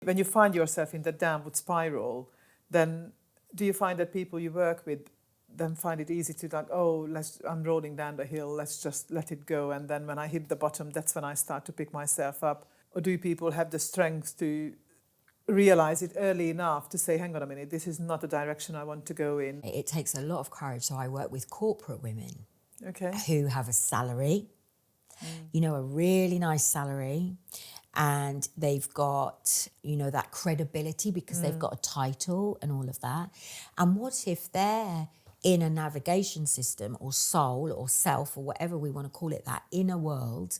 When you find yourself in the downward spiral, then do you find that people you work with then find it easy to like, oh, I'm rolling down the hill, let's just let it go, and then when I hit the bottom, that's when I start to pick myself up? Or do people have the strength to realize it early enough to say, hang on a minute, this is not the direction I want to go in? It takes a lot of courage. So I work with corporate women Okay. who have a salary, a really nice salary, and they've got, that credibility because they've got a title and all of that. And what if they're in a navigation system or soul or self or whatever we want to call it, that inner world?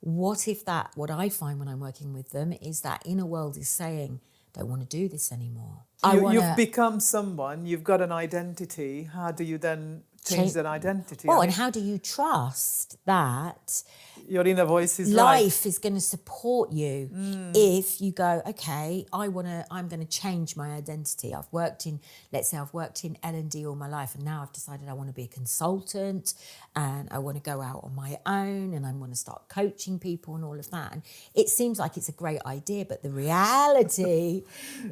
What if what I find when I'm working with them is that inner world is saying, don't want to do this anymore. You've become someone, you've got an identity. How do you then change that identity? And how do you trust that your inner voice is life is going to support you if you go, okay, I'm going to change my identity. I've worked in L&D all my life, and now I've decided I want to be a consultant and I want to go out on my own and I want to start coaching people and all of that. And it seems like it's a great idea, but the reality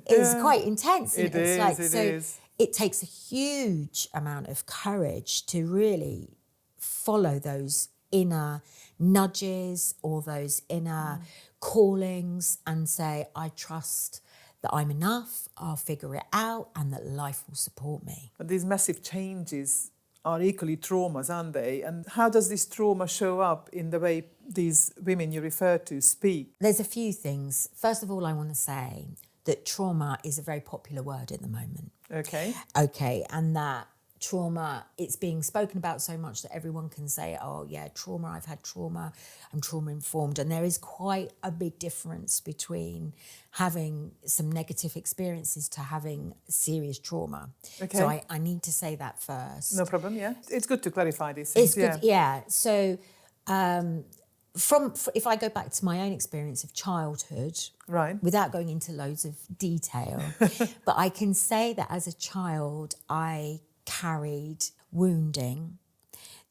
is quite intense. It is. It takes a huge amount of courage to really follow those inner nudges or those inner callings and say, I trust that I'm enough, I'll figure it out, and that life will support me. But these massive changes are equally traumas, aren't they? And how does this trauma show up in the way these women you refer to speak? There's a few things. First of all, I want to say that trauma is a very popular word at the moment. Okay, and that trauma, it's being spoken about so much that everyone can say, oh yeah, trauma, I've had trauma, I'm trauma informed. And there is quite a big difference between having some negative experiences to having serious trauma. Okay. So I need to say that first. No problem, yeah. It's good to clarify these things. It's good, yeah. So if I go back to my own experience of childhood, right, without going into loads of detail, but I can say that as a child, I carried wounding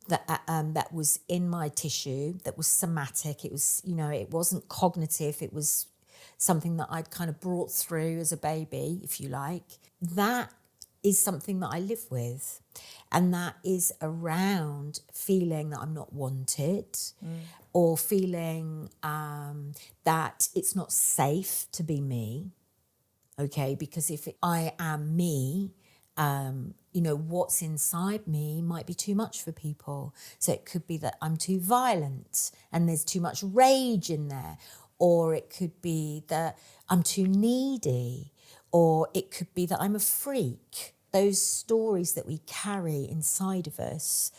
that was in my tissue, that was somatic. It was, it wasn't cognitive. It was something that I'd kind of brought through as a baby, if you like. That is something that I live with. And that is around feeling that I'm not wanted or feeling that it's not safe to be me, okay? Because if I am me, what's inside me might be too much for people. So it could be that I'm too violent and there's too much rage in there. Or it could be that I'm too needy. Or it could be that I'm a freak. Those stories that we carry inside of us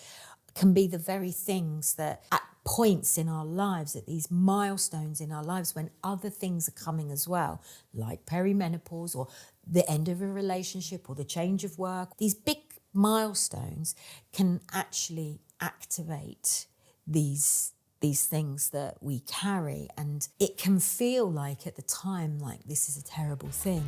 can be the very things that at points in our lives, at these milestones in our lives when other things are coming as well, like perimenopause or the end of a relationship or the change of work, these big milestones can actually activate these things that we carry. And it can feel like at the time, like this is a terrible thing.